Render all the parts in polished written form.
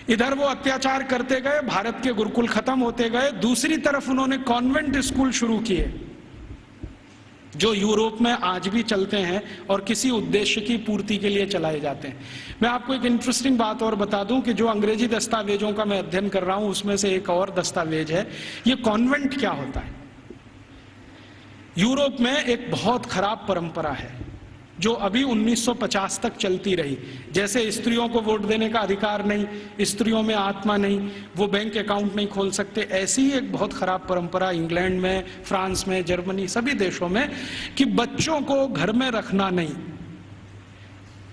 इधर वो अत्याचार करते गए, भारत के गुरुकुल खत्म होते गए, दूसरी तरफ उन्होंने कॉन्वेंट स्कूल शुरू किए जो यूरोप में आज भी चलते हैं और किसी उद्देश्य की पूर्ति के लिए चलाए जाते हैं। मैं आपको एक इंटरेस्टिंग बात और बता दूं कि जो अंग्रेजी दस्तावेजों का मैं अध्ययन कर रहा हूं उसमें से एक और दस्तावेज है। ये कॉन्वेंट क्या होता है। यूरोप में एक बहुत खराब परंपरा है जो अभी 1950 तक चलती रही। जैसे स्त्रियों को वोट देने का अधिकार नहीं, स्त्रियों में आत्मा नहीं, वो बैंक अकाउंट नहीं खोल सकते, ऐसी ही एक बहुत खराब परंपरा इंग्लैंड में, फ्रांस में, जर्मनी, सभी देशों में कि बच्चों को घर में रखना नहीं,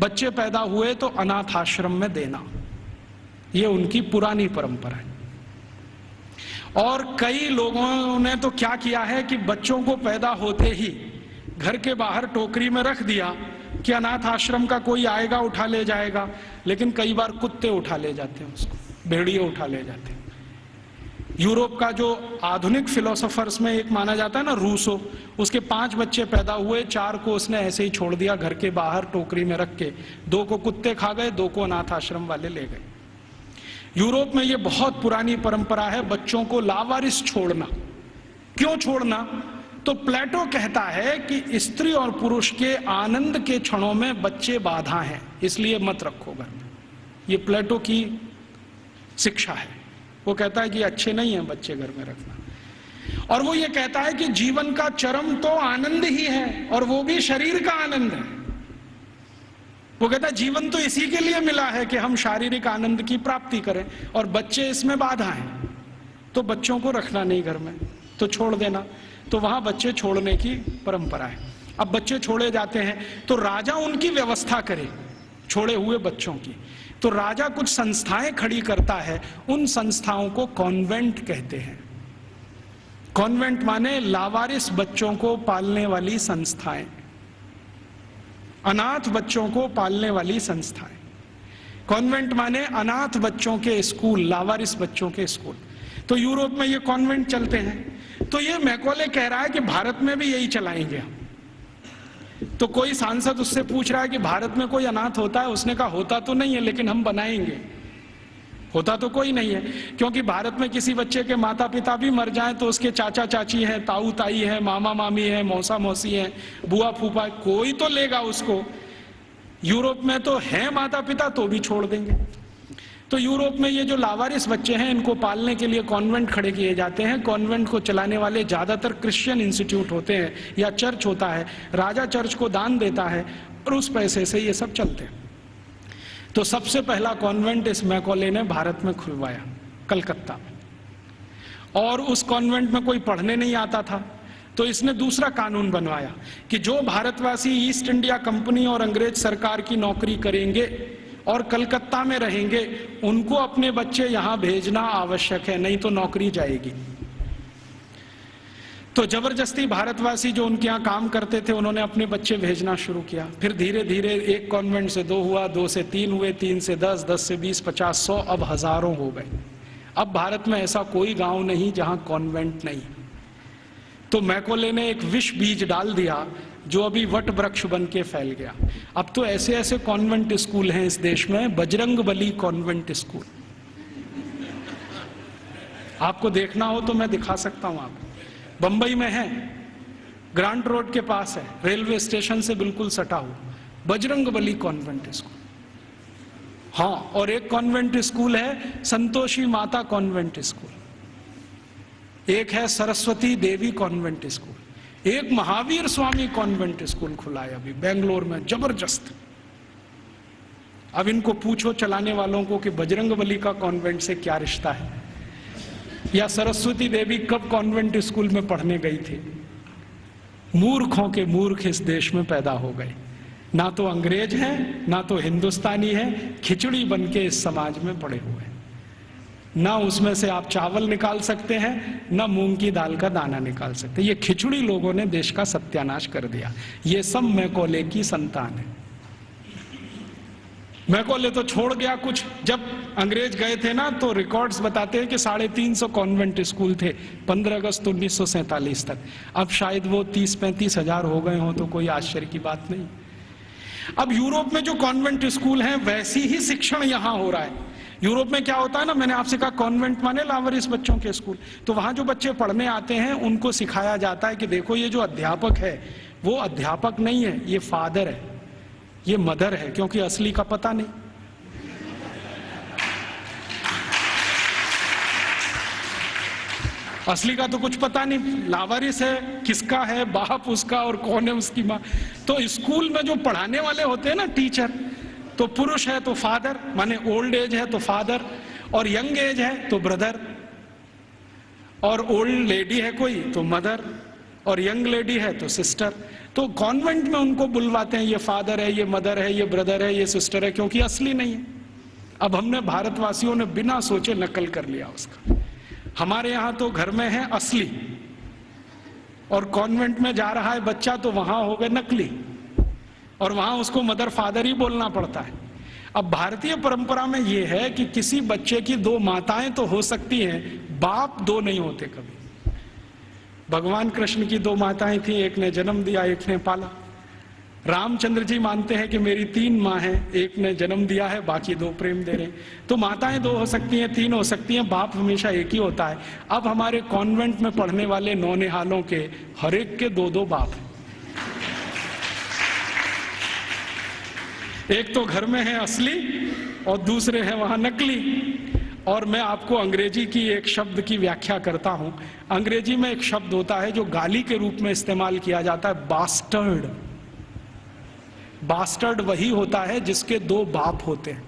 बच्चे पैदा हुए तो अनाथ आश्रम में देना, ये उनकी पुरानी परंपरा है। और कई लोगों ने तो क्या किया है कि बच्चों को पैदा होते ही घर के बाहर टोकरी में रख दिया कि अनाथ आश्रम का कोई आएगा उठा ले जाएगा, लेकिन कई बार कुत्ते उठा ले जाते हैं उसको, भेड़िए उठा ले जाते हैं। यूरोप का जो आधुनिक फिलोसोफर्स में एक माना जाता है ना, रूसो, उसके 5 बच्चे पैदा हुए, 4 को उसने ऐसे ही छोड़ दिया घर के बाहर टोकरी में रख के, 2 को कुत्ते खा गए, 2 को अनाथ आश्रम वाले ले गए। यूरोप में ये बहुत पुरानी परंपरा है बच्चों को लावारिस छोड़ना। क्यों छोड़ना? तो प्लेटो कहता है कि स्त्री और पुरुष के आनंद के क्षणों में बच्चे बाधा हैं, इसलिए मत रखो घर में। ये प्लेटो की शिक्षा है। वो कहता है कि अच्छे नहीं है बच्चे घर में रखना। और वो ये कहता है कि जीवन का चरम तो आनंद ही है, और वो भी शरीर का आनंद है। वो कहता है जीवन तो इसी के लिए मिला है कि हम शारीरिक आनंद की प्राप्ति करें, और बच्चे इसमें बाधा हैं, तो बच्चों को रखना नहीं घर में, तो छोड़ देना। तो वहां बच्चे छोड़ने की परंपरा है। अब बच्चे छोड़े जाते हैं तो राजा उनकी व्यवस्था करे छोड़े हुए बच्चों की। तो राजा कुछ संस्थाएं खड़ी करता है, उन संस्थाओं को कॉन्वेंट कहते हैं। कॉन्वेंट माने लावारिस बच्चों को पालने वाली संस्थाएं, अनाथ बच्चों को पालने वाली संस्थाएं। कॉन्वेंट माने अनाथ बच्चों के स्कूल, लावारिस बच्चों के स्कूल। तो यूरोप में ये कॉन्वेंट चलते हैं। तो ये मैकॉले कह रहा है कि भारत में भी यही चलाएंगे हम। तो कोई सांसद उससे पूछ रहा है कि भारत में कोई अनाथ होता है? उसने कहा होता तो नहीं है, लेकिन हम बनाएंगे। होता तो कोई नहीं है, क्योंकि भारत में किसी बच्चे के माता पिता भी मर जाएं तो उसके चाचा चाची हैं, ताऊ ताई हैं, मामा मामी हैं, मौसा मौसी हैं, बुआ फूफा, कोई तो लेगा उसको। यूरोप में तो है माता पिता, तो भी छोड़ देंगे। तो यूरोप में ये जो लावारिस बच्चे हैं, इनको पालने के लिए कॉन्वेंट खड़े किए जाते हैं। कॉन्वेंट को चलाने वाले ज्यादातर क्रिश्चियन इंस्टीट्यूट होते हैं या चर्च होता है। राजा चर्च को दान देता है और उस पैसे से ये सब चलते हैं। तो सबसे पहला कॉन्वेंट इस मैकॉले ने भारत में खुलवाया, कलकत्ता में। और उस कॉन्वेंट में कोई पढ़ने नहीं आता था, तो इसने दूसरा कानून बनवाया कि जो भारतवासी ईस्ट इंडिया कंपनी और अंग्रेज सरकार की नौकरी करेंगे और कलकत्ता में रहेंगे, उनको अपने बच्चे यहां भेजना आवश्यक है, नहीं तो नौकरी जाएगी। तो जबरदस्ती भारतवासी जो उनके यहाँ काम करते थे, उन्होंने अपने बच्चे भेजना शुरू किया। फिर धीरे धीरे एक कॉन्वेंट से 2 हुआ, 2 से 3 हुए, 3 से 10, 10 से 20, 50, 100, अब हजारों हो गए। अब भारत में ऐसा कोई गांव नहीं जहां कॉन्वेंट नहीं। तो मैकॉले ने एक विष बीज डाल दिया जो अभी वट वृक्ष बन के फैल गया। अब तो ऐसे ऐसे कॉन्वेंट स्कूल हैं इस देश में, बजरंगबली कॉन्वेंट स्कूल। आपको देखना हो तो मैं दिखा सकता हूं आपको। बंबई में है, ग्रांट रोड के पास है, रेलवे स्टेशन से बिल्कुल सटा हुआ, बजरंगबली कॉन्वेंट स्कूल। हाँ, और एक कॉन्वेंट स्कूल है संतोषी माता कॉन्वेंट स्कूल, एक है सरस्वती देवी कॉन्वेंट स्कूल, एक महावीर स्वामी कॉन्वेंट स्कूल खुला है अभी बेंगलोर में, जबरदस्त। अब इनको पूछो चलाने वालों को कि बजरंगबली का कॉन्वेंट से क्या रिश्ता है, या सरस्वती देवी कब कॉन्वेंट स्कूल में पढ़ने गई थी। मूर्खों के मूर्ख इस देश में पैदा हो गए, ना तो अंग्रेज हैं ना तो हिंदुस्तानी हैं, खिचड़ी बन के इस समाज में पड़े हुए हैं। ना उसमें से आप चावल निकाल सकते हैं, ना मूंग की दाल का दाना निकाल सकते हैं। ये खिचड़ी लोगों ने देश का सत्यानाश कर दिया। ये सब मैकॉले की संतान है। मैकॉले तो छोड़ गया कुछ। जब अंग्रेज गए थे ना, तो रिकॉर्ड्स बताते हैं कि 350 कॉन्वेंट स्कूल थे 15 अगस्त 1947 तक। अब शायद वो 30-35 हजार हो गए हों, तो कोई आश्चर्य की बात नहीं। अब यूरोप में जो कॉन्वेंट स्कूल हैं, वैसी ही शिक्षण यहां हो रहा है। यूरोप में क्या होता है ना, मैंने आपसे कहा कॉन्वेंट माने लावारिस बच्चों के स्कूल, तो वहां जो बच्चे पढ़ने आते हैं उनको सिखाया जाता है कि देखो ये जो अध्यापक है वो अध्यापक नहीं है, ये फादर है, ये मदर है, क्योंकि असली का पता नहीं। असली का तो कुछ पता नहीं, लावारिस है, किसका है बाप उसका और कौन है उसकी माँ। तो स्कूल में जो पढ़ाने वाले होते हैं ना टीचर, तो पुरुष है तो फादर, माने ओल्ड एज है तो फादर, और यंग एज है तो ब्रदर, और ओल्ड लेडी है कोई तो मदर, और यंग लेडी है तो सिस्टर। तो कॉन्वेंट में उनको बुलवाते हैं, ये फादर है, ये मदर है, ये ब्रदर है, ये सिस्टर है, क्योंकि असली नहीं है। अब हमने भारतवासियों ने बिना सोचे नकल कर लिया उसका। हमारे यहां तो घर में है असली, और कॉन्वेंट में जा रहा है बच्चा तो वहां हो गए नकली, और वहां उसको मदर फादर ही बोलना पड़ता है। अब भारतीय परंपरा में यह है कि किसी बच्चे की दो माताएं तो हो सकती हैं, बाप दो नहीं होते कभी। भगवान कृष्ण की दो माताएं थी, एक ने जन्म दिया, एक ने पाला। रामचंद्र जी मानते हैं कि मेरी तीन माँ हैं, एक ने जन्म दिया है, बाकी दो प्रेम दे रहे हैं। तो माताएं दो हो सकती हैं, तीन हो सकती हैं, बाप हमेशा एक ही होता है। अब हमारे कॉन्वेंट में पढ़ने वाले नौनिहालों के हर एक के दो दो बाप हैं। एक तो घर में है असली और दूसरे हैं वहां नकली। और मैं आपको अंग्रेजी की एक शब्द की व्याख्या करता हूं। अंग्रेजी में एक शब्द होता है जो गाली के रूप में इस्तेमाल किया जाता है, बास्टर्ड। बास्टर्ड वही होता है जिसके दो बाप होते हैं।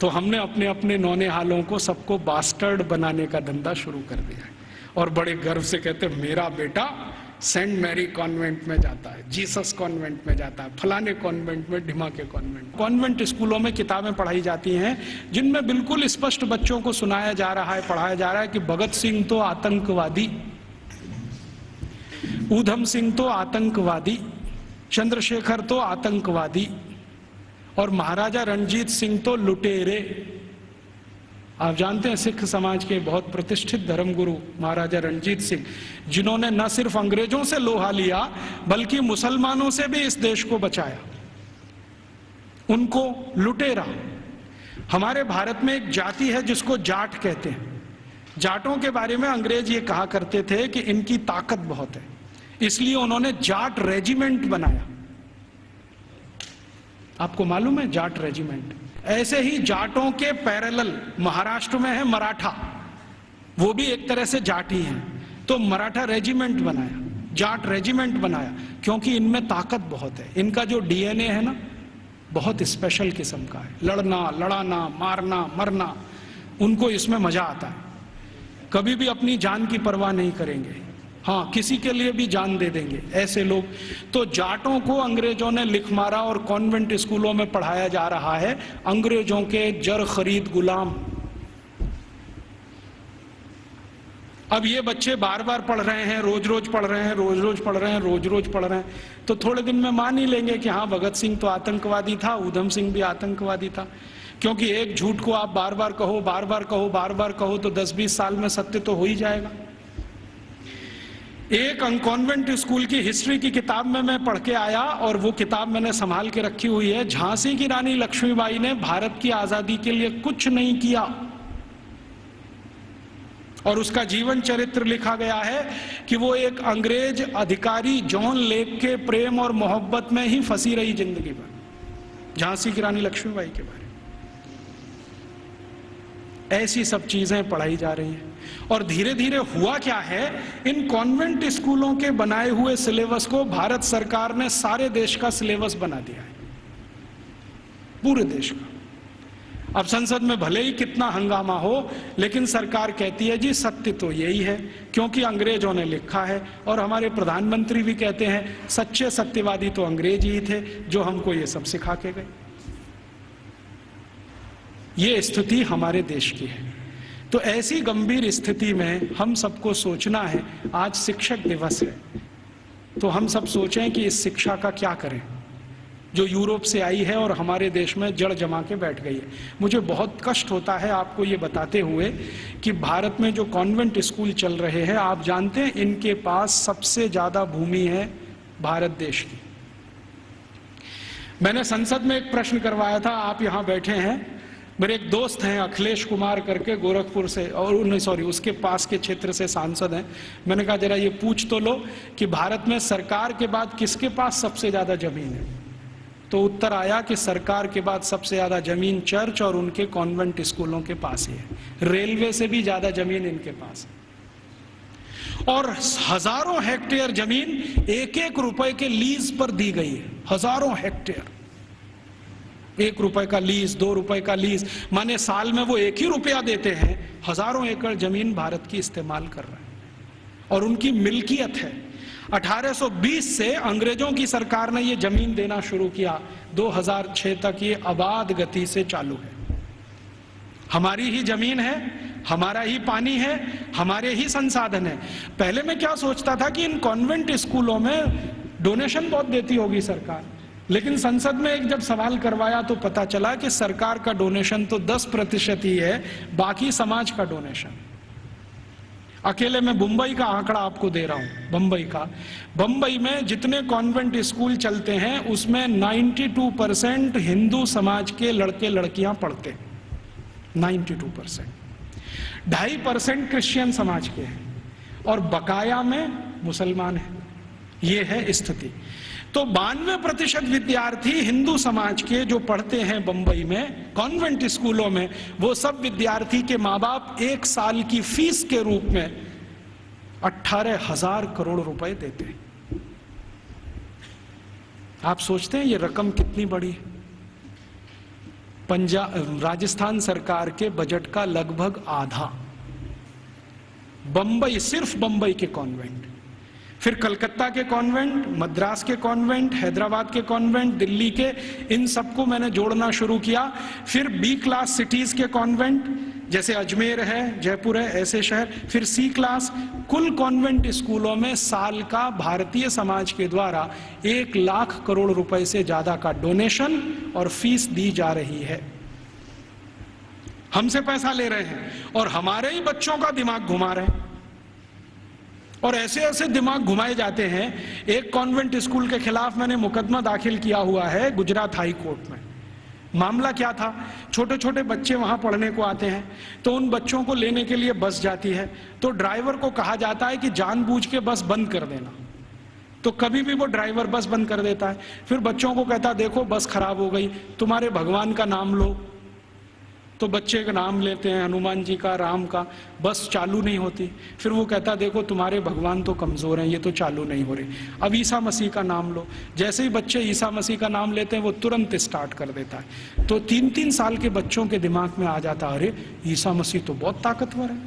तो हमने अपने अपने नौनिहालों को सबको बास्टर्ड बनाने का धंधा शुरू कर दिया है, और बड़े गर्व से कहते हैं मेरा बेटा सेंट मैरी कॉन्वेंट में जाता है, जीसस कॉन्वेंट में जाता है, फलाने कॉन्वेंट में, ढिमा के कॉन्वेंट। कॉन्वेंट स्कूलों में किताबें पढ़ाई जाती हैं जिनमें बिल्कुल स्पष्ट बच्चों को सुनाया जा रहा है, पढ़ाया जा रहा है कि भगत सिंह तो आतंकवादी, ऊधम सिंह तो आतंकवादी, चंद्रशेखर तो आतंकवादी, और महाराजा रणजीत सिंह तो लुटेरे। आप जानते हैं सिख समाज के बहुत प्रतिष्ठित धर्मगुरु महाराजा रणजीत सिंह, जिन्होंने न सिर्फ अंग्रेजों से लोहा लिया बल्कि मुसलमानों से भी इस देश को बचाया, उनको लुटेरा। हमारे भारत में एक जाति है जिसको जाट कहते हैं। जाटों के बारे में अंग्रेज ये कहा करते थे कि इनकी ताकत बहुत है, इसलिए उन्होंने जाट रेजिमेंट बनाया। आपको मालूम है जाट रेजिमेंट? ऐसे ही जाटों के पैरेलल महाराष्ट्र में है मराठा, वो भी एक तरह से जाट ही हैं। तो मराठा रेजिमेंट बनाया, जाट रेजिमेंट बनाया, क्योंकि इनमें ताकत बहुत है। इनका जो डीएनए है ना बहुत स्पेशल किस्म का है, लड़ना, लड़ाना, मारना, मरना, उनको इसमें मजा आता है। कभी भी अपनी जान की परवाह नहीं करेंगे, हाँ किसी के लिए भी जान दे देंगे, ऐसे लोग। तो जाटों को अंग्रेजों ने लिख मारा और कॉन्वेंट स्कूलों में पढ़ाया जा रहा है अंग्रेजों के जर खरीद गुलाम। अब ये बच्चे बार बार पढ़ रहे हैं, रोज रोज पढ़ रहे हैं, रोज रोज पढ़ रहे हैं, रोज रोज पढ़ रहे हैं, तो थोड़े दिन में मान ही लेंगे कि हाँ भगत सिंह तो आतंकवादी था, ऊधम सिंह भी आतंकवादी था। क्योंकि एक झूठ को आप बार बार कहो, बार बार कहो, बार बार कहो, तो 10-20 साल में सत्य तो हो ही जाएगा। एक कॉन्वेंट स्कूल की हिस्ट्री की किताब में मैं पढ़ के आया, और वो किताब मैंने संभाल के रखी हुई है। झांसी की रानी लक्ष्मीबाई ने भारत की आजादी के लिए कुछ नहीं किया, और उसका जीवन चरित्र लिखा गया है कि वो एक अंग्रेज अधिकारी जॉन लेक के प्रेम और मोहब्बत में ही फंसी रही जिंदगी भर। झांसी की रानी लक्ष्मीबाई के बारे में ऐसी सब चीजें पढ़ाई जा रही हैं। और धीरे धीरे हुआ क्या है, इन कॉन्वेंट स्कूलों के बनाए हुए सिलेबस को भारत सरकार ने सारे देश का सिलेबस बना दिया है, पूरे देश का। अब संसद में भले ही कितना हंगामा हो, लेकिन सरकार कहती है जी सत्य तो यही है, क्योंकि अंग्रेजों ने लिखा है। और हमारे प्रधानमंत्री भी कहते हैं सच्चे सत्यवादी तो अंग्रेज ही थे जो हमको ये सब सिखा के गए। ये स्थिति हमारे देश की है। तो ऐसी गंभीर स्थिति में हम सबको सोचना है, आज शिक्षक दिवस है, तो हम सब सोचें कि इस शिक्षा का क्या करें जो यूरोप से आई है और हमारे देश में जड़ जमा के बैठ गई है। मुझे बहुत कष्ट होता है आपको ये बताते हुए कि भारत में जो कॉन्वेंट स्कूल चल रहे हैं, आप जानते हैं इनके पास सबसे ज्यादा भूमि है भारत देश की। मैंने संसद में एक प्रश्न करवाया था, आप यहां बैठे हैं, मेरे एक दोस्त हैं अखिलेश कुमार करके गोरखपुर से, और सॉरी उसके पास के क्षेत्र से सांसद हैं। मैंने कहा जरा ये पूछ तो लो कि भारत में सरकार के बाद किसके पास सबसे ज्यादा जमीन है। तो उत्तर आया कि सरकार के बाद सबसे ज्यादा जमीन चर्च और उनके कॉन्वेंट स्कूलों के पास ही है। रेलवे से भी ज्यादा जमीन इनके पास है। और हजारों हेक्टेयर जमीन एक एक रुपए के लीज पर दी गई है। हजारों हेक्टेयर, 1 रुपए का लीज, 2 रुपए का लीज, माने साल में वो 1 ही रुपया देते हैं, हजारों एकड़ जमीन भारत की इस्तेमाल कर रहे हैं और उनकी मिल्कियत है। 1820 से अंग्रेजों की सरकार ने ये जमीन देना शुरू किया, 2006 तक ये अबाध गति से चालू है। हमारी ही जमीन है, हमारा ही पानी है, हमारे ही संसाधन है। पहले मैं क्या सोचता था कि इन कॉन्वेंट स्कूलों में डोनेशन बहुत देती होगी सरकार, लेकिन संसद में एक जब सवाल करवाया तो पता चला कि सरकार का डोनेशन तो 10% ही है, बाकी समाज का डोनेशन। अकेले मैं मुंबई का आंकड़ा आपको दे रहा हूं। बंबई में जितने कॉन्वेंट स्कूल चलते हैं उसमें 92% हिंदू समाज के लड़के लड़कियां पढ़ते हैं, 92%। 2.5% क्रिश्चियन समाज के हैं और बकाया में मुसलमान हैं। ये है स्थिति। तो 92% विद्यार्थी हिंदू समाज के जो पढ़ते हैं बंबई में कॉन्वेंट स्कूलों में, वो सब विद्यार्थी के माँ बाप 1 साल की फीस के रूप में 18,000 करोड़ रुपए देते हैं। आप सोचते हैं ये रकम कितनी बड़ी है? राजस्थान सरकार के बजट का लगभग आधा बंबई, सिर्फ बंबई के कॉन्वेंट, फिर कलकत्ता के कॉन्वेंट, मद्रास के कॉन्वेंट, हैदराबाद के कॉन्वेंट, दिल्ली के, इन सबको मैंने जोड़ना शुरू किया। फिर बी क्लास सिटीज के कॉन्वेंट, जैसे अजमेर है, जयपुर है, ऐसे शहर। फिर सी क्लास। कुल कॉन्वेंट स्कूलों में साल का भारतीय समाज के द्वारा 1 लाख करोड़ रुपए से ज्यादा का डोनेशन और फीस दी जा रही है। हमसे पैसा ले रहे हैं और हमारे ही बच्चों का दिमाग घुमा रहे हैं। और ऐसे ऐसे दिमाग घुमाए जाते हैं। एक कॉन्वेंट स्कूल के खिलाफ मैंने मुकदमा दाखिल किया हुआ है गुजरात हाई कोर्ट में। मामला क्या था, छोटे छोटे बच्चे वहां पढ़ने को आते हैं, तो उन बच्चों को लेने के लिए बस जाती है, तो ड्राइवर को कहा जाता है कि जानबूझ के बस बंद कर देना। तो कभी भी वो ड्राइवर बस बंद कर देता है। फिर बच्चों को कहता, देखो बस खराब हो गई, तुम्हारे भगवान का नाम लो। तो बच्चे का नाम लेते हैं, हनुमान जी का, राम का, बस चालू नहीं होती। फिर वो कहता, देखो तुम्हारे भगवान तो कमजोर हैं, ये तो चालू नहीं हो रही, अब ईसा मसीह का नाम लो। जैसे ही बच्चे ईसा मसीह का नाम लेते हैं वो तुरंत स्टार्ट कर देता है। तो 3-3 साल के बच्चों के दिमाग में आ जाता, अरे ईसा मसीह तो बहुत ताकतवर है।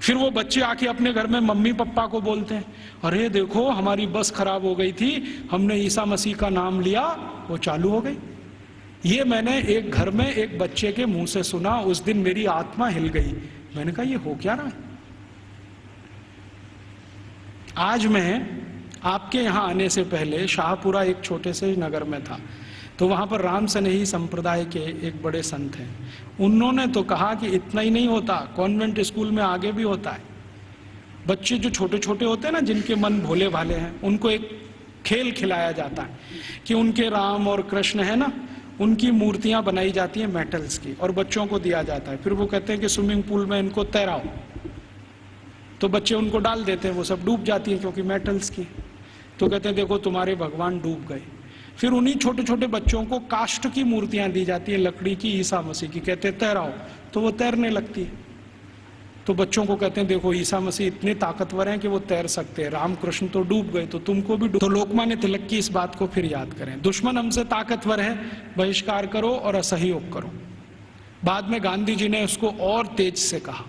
फिर वो बच्चे आके अपने घर में मम्मी पापा को बोलते हैं, अरे देखो हमारी बस खराब हो गई थी, हमने ईसा मसीह का नाम लिया, वो चालू हो गई। ये मैंने एक घर में एक बच्चे के मुंह से सुना। उस दिन मेरी आत्मा हिल गई। मैंने कहा ये हो क्या रहा है। आज मैं आपके यहां आने से पहले शाहपुरा एक छोटे से नगर में था, तो वहां पर राम सनेही संप्रदाय के एक बड़े संत हैं। उन्होंने तो कहा कि इतना ही नहीं होता, कॉन्वेंट स्कूल में आगे भी होता है। बच्चे जो छोटे छोटे होते हैं ना, जिनके मन भोले भाले हैं, उनको एक खेल खिलाया जाता है कि उनके राम और कृष्ण है ना, उनकी मूर्तियां बनाई जाती हैं मेटल्स की और बच्चों को दिया जाता है। फिर वो कहते हैं कि स्विमिंग पूल में इनको तैराओ, तो बच्चे उनको डाल देते हैं, वो सब डूब जाती हैं क्योंकि मेटल्स की। तो कहते हैं देखो तुम्हारे भगवान डूब गए। फिर उन्हीं छोटे छोटे बच्चों को काष्ठ की मूर्तियां दी जाती हैं, लकड़ी की, ईसा मसीह की, कहते हैं तैराओ, तो वो तैरने लगती है। तो बच्चों को कहते हैं देखो ईसा मसीह इतने ताकतवर हैं कि वो तैर सकते हैं, रामकृष्ण तो डूब गए, तो तुमको भी डूब। तो लोकमान्य तिलक की इस बात को फिर याद करें, दुश्मन हमसे ताकतवर है, बहिष्कार करो और असहयोग करो। बाद में गांधी जी ने उसको और तेज से कहा।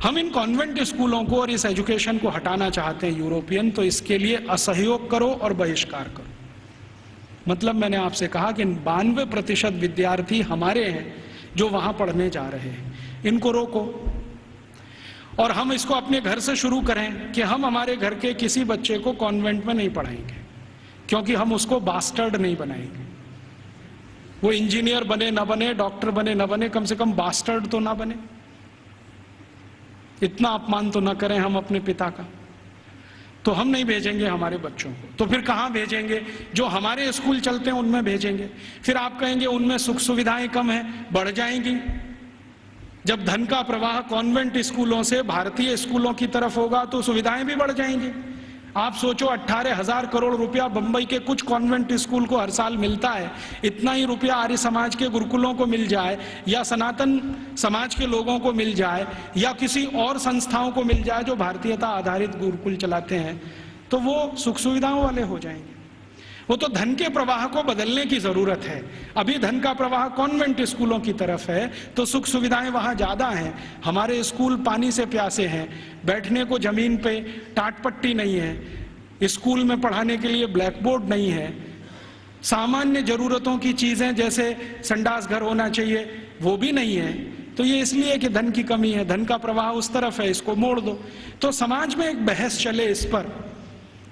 हम इन कॉन्वेंट स्कूलों को और इस एजुकेशन को हटाना चाहते हैं यूरोपियन, तो इसके लिए असहयोग करो और बहिष्कार करो। मतलब मैंने आपसे कहा कि 92% विद्यार्थी हमारे हैं जो वहां पढ़ने जा रहे हैं, इनको रोको। और हम इसको अपने घर से शुरू करें कि हम हमारे घर के किसी बच्चे को कॉन्वेंट में नहीं पढ़ाएंगे, क्योंकि हम उसको बास्टर्ड नहीं बनाएंगे। वो इंजीनियर बने ना बने, डॉक्टर बने ना बने, कम से कम बास्टर्ड तो ना बने। इतना अपमान तो ना करें हम अपने पिता का। तो हम नहीं भेजेंगे हमारे बच्चों को, तो फिर कहाँ भेजेंगे? जो हमारे स्कूल चलते हैं उनमें भेजेंगे। फिर आप कहेंगे उनमें सुख सुविधाएं कम हैं, बढ़ जाएंगी। जब धन का प्रवाह कॉन्वेंट स्कूलों से भारतीय स्कूलों की तरफ होगा तो सुविधाएं भी बढ़ जाएंगी। आप सोचो 18,000 करोड़ रुपया बंबई के कुछ कॉन्वेंट स्कूल को हर साल मिलता है, इतना ही रुपया आर्य समाज के गुरुकुलों को मिल जाए या सनातन समाज के लोगों को मिल जाए या किसी और संस्थाओं को मिल जाए जो भारतीयता आधारित गुरुकुल चलाते हैं, तो वो सुख सुविधाओं वाले हो जाएंगे। वो तो धन के प्रवाह को बदलने की जरूरत है। अभी धन का प्रवाह कॉन्वेंट स्कूलों की तरफ है तो सुख सुविधाएं वहां ज्यादा हैं। हमारे स्कूल पानी से प्यासे हैं, बैठने को जमीन पे टाट पट्टी नहीं है, स्कूल में पढ़ाने के लिए ब्लैक बोर्ड नहीं है, सामान्य जरूरतों की चीजें जैसे संडास घर होना चाहिए वो भी नहीं है। तो ये इसलिए कि धन की कमी है, धन का प्रवाह उस तरफ है, इसको मोड़ दो। तो समाज में एक बहस चले इस पर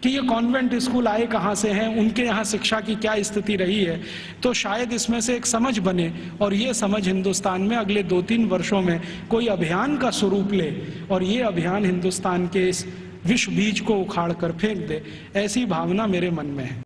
कि ये कॉन्वेंट स्कूल आए कहाँ से हैं, उनके यहाँ शिक्षा की क्या स्थिति रही है, तो शायद इसमें से एक समझ बने और ये समझ हिंदुस्तान में अगले 2-3 वर्षों में कोई अभियान का स्वरूप ले और ये अभियान हिंदुस्तान के इस विष बीज को उखाड़ कर फेंक दे, ऐसी भावना मेरे मन में है।